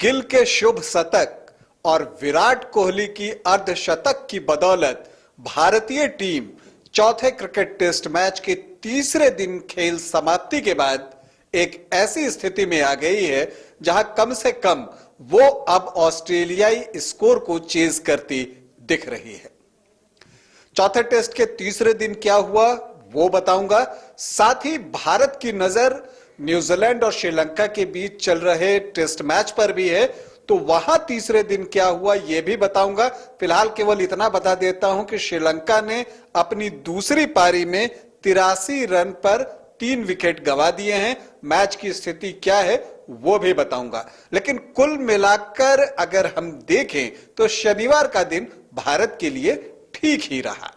गिल के शुभ शतक और विराट कोहली की अर्धशतक की बदौलत भारतीय टीम चौथे क्रिकेट टेस्ट मैच के तीसरे दिन खेल समाप्ति के बाद एक ऐसी स्थिति में आ गई है जहां कम से कम वो अब ऑस्ट्रेलियाई स्कोर को चेज करती दिख रही है। चौथे टेस्ट के तीसरे दिन क्या हुआ वो बताऊंगा, साथ ही भारत की नजर न्यूजीलैंड और श्रीलंका के बीच चल रहे टेस्ट मैच पर भी है, तो वहां तीसरे दिन क्या हुआ यह भी बताऊंगा। फिलहाल केवल इतना बता देता हूं कि श्रीलंका ने अपनी दूसरी पारी में 83 रन पर 3 विकेट गंवा दिए हैं। मैच की स्थिति क्या है वो भी बताऊंगा, लेकिन कुल मिलाकर अगर हम देखें तो शनिवार का दिन भारत के लिए ठीक ही रहा।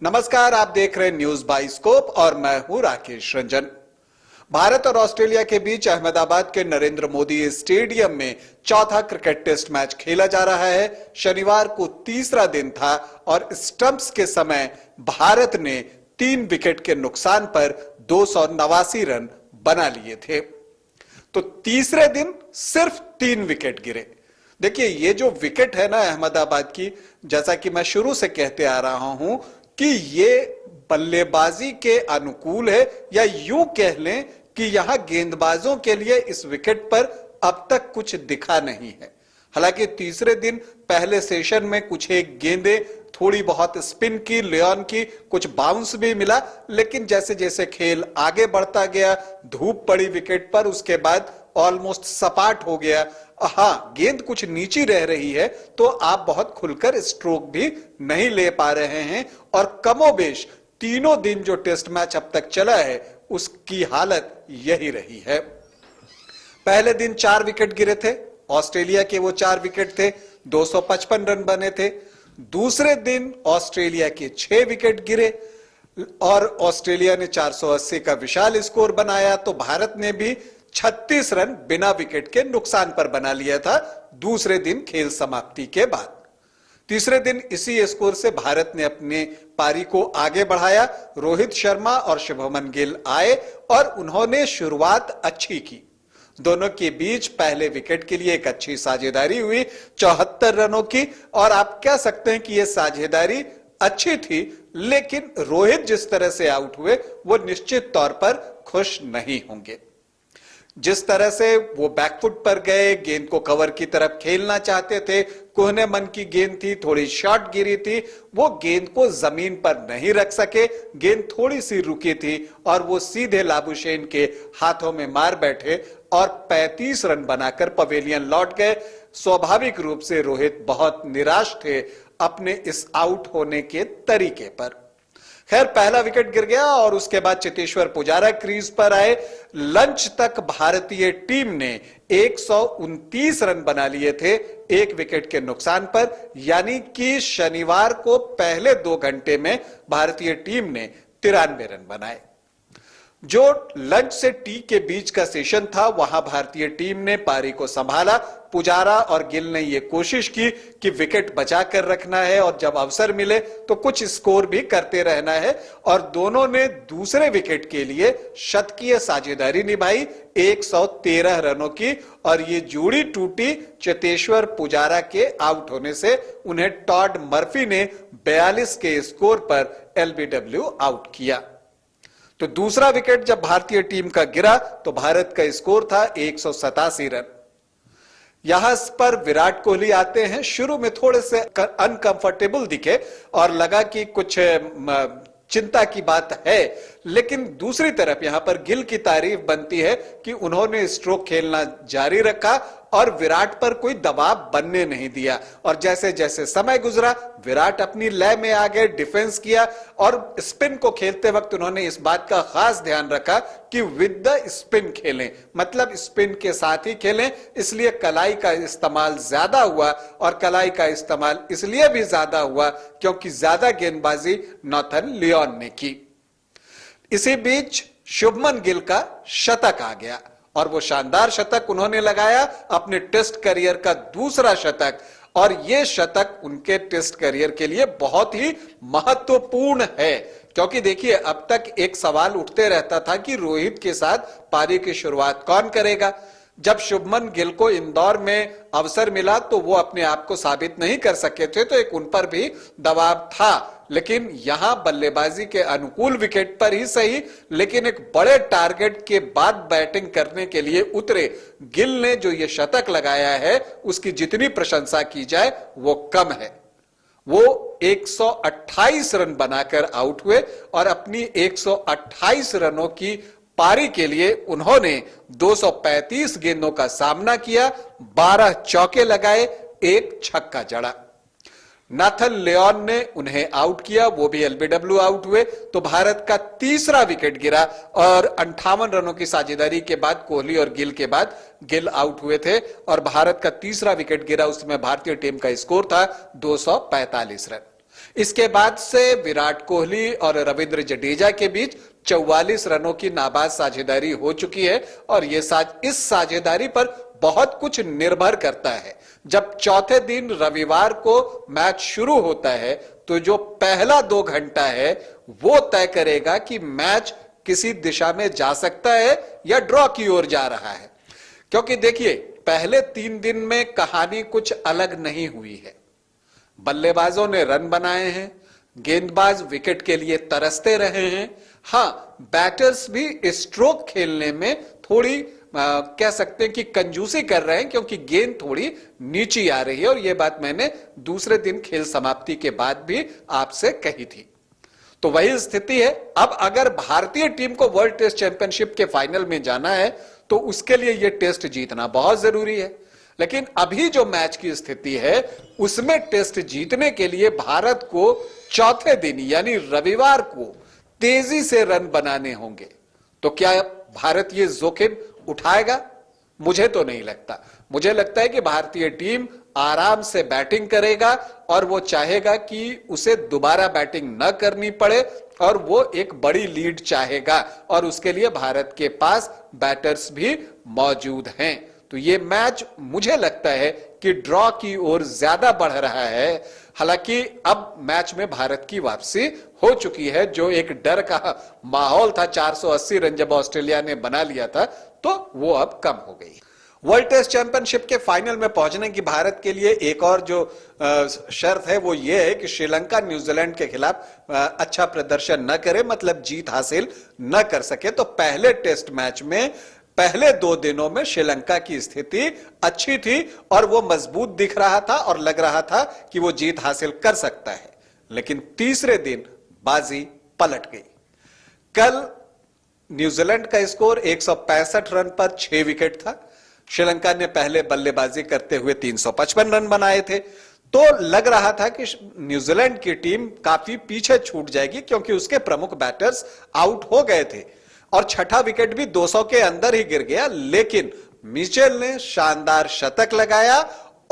नमस्कार, आप देख रहे हैं न्यूज बाइस्कोप और मैं हूं राकेश रंजन। भारत और ऑस्ट्रेलिया के बीच अहमदाबाद के नरेंद्र मोदी स्टेडियम में चौथा क्रिकेट टेस्ट मैच खेला जा रहा है। शनिवार को तीसरा दिन था और स्टंप्स के समय भारत ने 3 विकेट के नुकसान पर 289 रन बना लिए थे। तो तीसरे दिन सिर्फ 3 विकेट गिरे। देखिए, ये जो विकेट है ना अहमदाबाद की, जैसा कि मैं शुरू से कहते आ रहा हूं कि ये बल्लेबाजी के अनुकूल है, या यूं कह लें कि यहां गेंदबाजों के लिए इस विकेट पर अब तक कुछ दिखा नहीं है। हालांकि तीसरे दिन पहले सेशन में कुछ एक गेंदें थोड़ी बहुत स्पिन की, लियोन की, कुछ बाउंस भी मिला, लेकिन जैसे जैसे खेल आगे बढ़ता गया, धूप पड़ी विकेट पर, उसके बाद ऑलमोस्ट सपाट हो गया। हां, गेंद कुछ नीची रह रही है तो आप बहुत खुलकर स्ट्रोक भी नहीं ले पा रहे हैं, और कमोबेश तीनों दिन जो टेस्ट मैच अब तक चला है उसकी हालत यही रही है। पहले दिन 4 विकेट गिरे थे, ऑस्ट्रेलिया के वो 4 विकेट थे, 255 रन बने थे। दूसरे दिन ऑस्ट्रेलिया के 6 विकेट गिरे और ऑस्ट्रेलिया ने 480 का विशाल स्कोर बनाया, तो भारत ने भी 36 रन बिना विकेट के नुकसान पर बना लिया था दूसरे दिन खेल समाप्ति के बाद। तीसरे दिन इसी स्कोर से भारत ने अपने पारी को आगे बढ़ाया। रोहित शर्मा और शुभमन गिल आए और उन्होंने शुरुआत अच्छी की। दोनों के बीच पहले विकेट के लिए एक अच्छी साझेदारी हुई 74 रनों की, और आप कह सकते हैं कि यह साझेदारी अच्छी थी, लेकिन रोहित जिस तरह से आउट हुए वो निश्चित तौर पर खुश नहीं होंगे। जिस तरह से वो बैकफुट पर गए, गेंद को कवर की तरफ खेलना चाहते थे, कोहने मन की गेंद थी, थोड़ी शॉर्ट गिरी थी, वो गेंद को जमीन पर नहीं रख सके, गेंद थोड़ी सी रुकी थी और वो सीधे लाबुशेन के हाथों में मार बैठे और 35 रन बनाकर पवेलियन लौट गए। स्वाभाविक रूप से रोहित बहुत निराश थे अपने इस आउट होने के तरीके पर। खैर, पहला विकेट गिर गया और उसके बाद चेतेश्वर पुजारा क्रीज पर आए। लंच तक भारतीय टीम ने 129 रन बना लिए थे 1 विकेट के नुकसान पर, यानी कि शनिवार को पहले 2 घंटे में भारतीय टीम ने 93 रन बनाए। जो लंच से टी के बीच का सेशन था वहां भारतीय टीम ने पारी को संभाला। पुजारा और गिल ने यह कोशिश की कि विकेट बचा कर रखना है और जब अवसर मिले तो कुछ स्कोर भी करते रहना है, और दोनों ने दूसरे विकेट के लिए शतकीय साझेदारी निभाई 113 रनों की, और ये जोड़ी टूटी चेतेश्वर पुजारा के आउट होने से। उन्हें टॉड मर्फी ने 42 के स्कोर पर एलबीडब्ल्यू आउट किया। तो दूसरा विकेट जब भारतीय टीम का गिरा तो भारत का स्कोर था 187 रन। यहां पर विराट कोहली आते हैं। शुरू में थोड़े से अनकंफर्टेबल दिखे और लगा कि कुछ चिंता की बात है, लेकिन दूसरी तरफ यहां पर गिल की तारीफ बनती है कि उन्होंने स्ट्रोक खेलना जारी रखा और विराट पर कोई दबाव बनने नहीं दिया। और जैसे जैसे समय गुजरा विराट अपनी लय में आ गए, डिफेंस किया, और स्पिन को खेलते वक्त उन्होंने इस बात का खास ध्यान रखा कि विद द स्पिन खेलें, मतलब स्पिन के साथ ही खेलें। इसलिए कलाई का इस्तेमाल ज्यादा हुआ, और कलाई का इस्तेमाल इसलिए भी ज्यादा हुआ क्योंकि ज्यादा गेंदबाजी नॉथन लियोन ने की। इसी बीच शुभमन गिल का शतक आ गया और वो शानदार शतक उन्होंने लगाया, अपने टेस्ट करियर का दूसरा शतक, और यह शतक उनके टेस्ट करियर के लिए बहुत ही महत्वपूर्ण है। क्योंकि देखिए, अब तक एक सवाल उठते रहता था कि रोहित के साथ पारी की शुरुआत कौन करेगा। जब शुभमन गिल को इंदौर में अवसर मिला तो वो अपने आप को साबित नहीं कर सके थे, तो एक उन पर भी दबाव था। लेकिन यहां बल्लेबाजी के अनुकूल विकेट पर ही सही, लेकिन एक बड़े टारगेट के बाद बैटिंग करने के लिए उतरे गिल ने जो ये शतक लगाया है, उसकी जितनी प्रशंसा की जाए वो कम है। वो 128 रन बनाकर आउट हुए और अपनी 128 रनों की पारी के लिए उन्होंने 235 गेंदों का सामना किया, 12 चौके लगाए, एक छक्का जड़ा। नाथन लियोन ने उन्हें आउट किया, वो भी एलबीडब्ल्यू आउट हुए, तो भारत का तीसरा विकेट गिरा और 58 रनों की साझेदारी के बाद कोहली और गिल के बाद गिल आउट हुए थे और भारत का तीसरा विकेट गिरा। उसमें भारतीय टीम का स्कोर था 245 रन। इसके बाद से विराट कोहली और रविंद्र जडेजा के बीच 44 रनों की नाबाद साझेदारी हो चुकी है और इस साझेदारी पर बहुत कुछ निर्भर करता है। जब चौथे दिन रविवार को मैच शुरू होता है तो जो पहला 2 घंटा है वो तय करेगा कि मैच किसी दिशा में जा सकता है या ड्रॉ की ओर जा रहा है। क्योंकि देखिए, पहले 3 दिन में कहानी कुछ अलग नहीं हुई है। बल्लेबाजों ने रन बनाए हैं, गेंदबाज विकेट के लिए तरसते रहे हैं। हां, बैटर्स भी स्ट्रोक खेलने में थोड़ी कह सकते हैं कि कंजूसी कर रहे हैं, क्योंकि गेंद थोड़ी नीची आ रही है और यह बात मैंने दूसरे दिन खेल समाप्ति के बाद भी आपसे कही थी। तो वही स्थिति है। अब अगर भारतीय टीम को वर्ल्ड टेस्ट चैंपियनशिप के फाइनल में जाना है तो उसके लिए यह टेस्ट जीतना बहुत जरूरी है। लेकिन अभी जो मैच की स्थिति है उसमें टेस्ट जीतने के लिए भारत को चौथे दिन यानी रविवार को तेजी से रन बनाने होंगे। तो क्या भारत ये जोखिम उठाएगा? मुझे तो नहीं लगता। मुझे लगता है कि भारतीय टीम आराम से बैटिंग करेगा और वो चाहेगा कि उसे दोबारा बैटिंग न करनी पड़े और वो एक बड़ी लीड चाहेगा और उसके लिए भारत के पास बैटर्स भी मौजूद हैं। तो ये मैच मुझे लगता है कि ड्रॉ की ओर ज्यादा बढ़ रहा है। हालांकि अब मैच में भारत की वापसी हो चुकी है। जो एक डर का माहौल था 480 रन जब ऑस्ट्रेलिया ने बना लिया था, तो वो अब कम हो गई। वर्ल्ड टेस्ट चैंपियनशिप के फाइनल में पहुंचने की भारत के लिए एक और जो शर्त है वो ये है कि श्रीलंका न्यूजीलैंड के खिलाफ अच्छा प्रदर्शन न करे, मतलब जीत हासिल न कर सके। तो पहले टेस्ट मैच में पहले 2 दिनों में श्रीलंका की स्थिति अच्छी थी और वो मजबूत दिख रहा था और लग रहा था कि वो जीत हासिल कर सकता है। लेकिन तीसरे दिन बाजी पलट गई। कल न्यूजीलैंड का स्कोर 165 रन पर 6 विकेट था। श्रीलंका ने पहले बल्लेबाजी करते हुए 355 रन बनाए थे। तो लग रहा था कि न्यूजीलैंड की टीम काफी पीछे छूट जाएगी क्योंकि उसके प्रमुख बैटर्स आउट हो गए थे और छठा विकेट भी 200 के अंदर ही गिर गया। लेकिन मिचेल ने शानदार शतक लगाया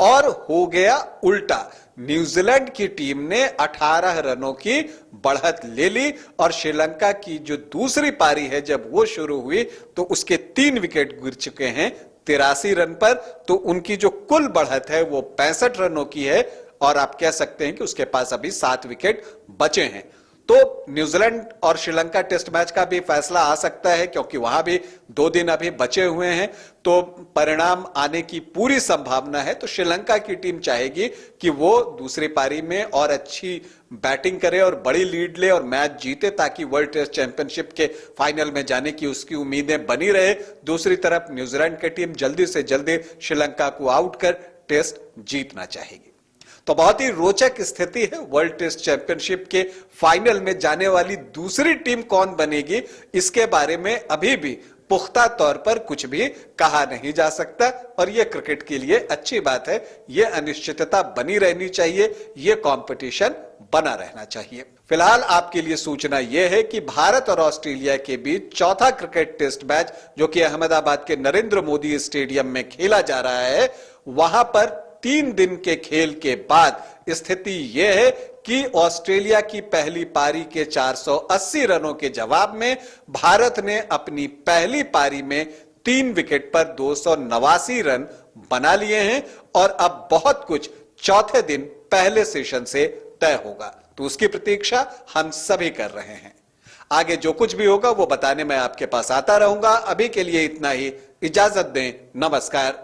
और हो गया उल्टा। न्यूजीलैंड की टीम ने 18 रनों की बढ़त ले ली और श्रीलंका की जो दूसरी पारी है जब वो शुरू हुई तो उसके 3 विकेट गिर चुके हैं 83 रन पर। तो उनकी जो कुल बढ़त है वो 65 रनों की है और आप कह सकते हैं कि उसके पास अभी 7 विकेट बचे हैं। तो न्यूजीलैंड और श्रीलंका टेस्ट मैच का भी फैसला आ सकता है क्योंकि वहां भी 2 दिन अभी बचे हुए हैं। तो परिणाम आने की पूरी संभावना है। तो श्रीलंका की टीम चाहेगी कि वो दूसरी पारी में और अच्छी बैटिंग करे और बड़ी लीड ले और मैच जीते ताकि वर्ल्ड टेस्ट चैंपियनशिप के फाइनल में जाने की उसकी उम्मीदें बनी रहे। दूसरी तरफ न्यूजीलैंड की टीम जल्दी से जल्दी श्रीलंका को आउट कर टेस्ट जीतना चाहेगी। तो बहुत ही रोचक स्थिति है। वर्ल्ड टेस्ट चैंपियनशिप के फाइनल में जाने वाली दूसरी टीम कौन बनेगी इसके बारे में अभी भी पुख्ता तौर पर कुछ भी कहा नहीं जा सकता और यह क्रिकेट के लिए अच्छी बात है। यह अनिश्चितता बनी रहनी चाहिए, यह कंपटीशन बना रहना चाहिए। फिलहाल आपके लिए सूचना यह है कि भारत और ऑस्ट्रेलिया के बीच चौथा क्रिकेट टेस्ट मैच जो कि अहमदाबाद के नरेंद्र मोदी स्टेडियम में खेला जा रहा है, वहां पर 3 दिन के खेल के बाद स्थिति यह है कि ऑस्ट्रेलिया की पहली पारी के 480 रनों के जवाब में भारत ने अपनी पहली पारी में 3 विकेट पर 289 रन बना लिए हैं और अब बहुत कुछ चौथे दिन पहले सेशन से तय होगा। तो उसकी प्रतीक्षा हम सभी कर रहे हैं। आगे जो कुछ भी होगा वो बताने मैं आपके पास आता रहूंगा। अभी के लिए इतना ही। इजाजत दें, नमस्कार।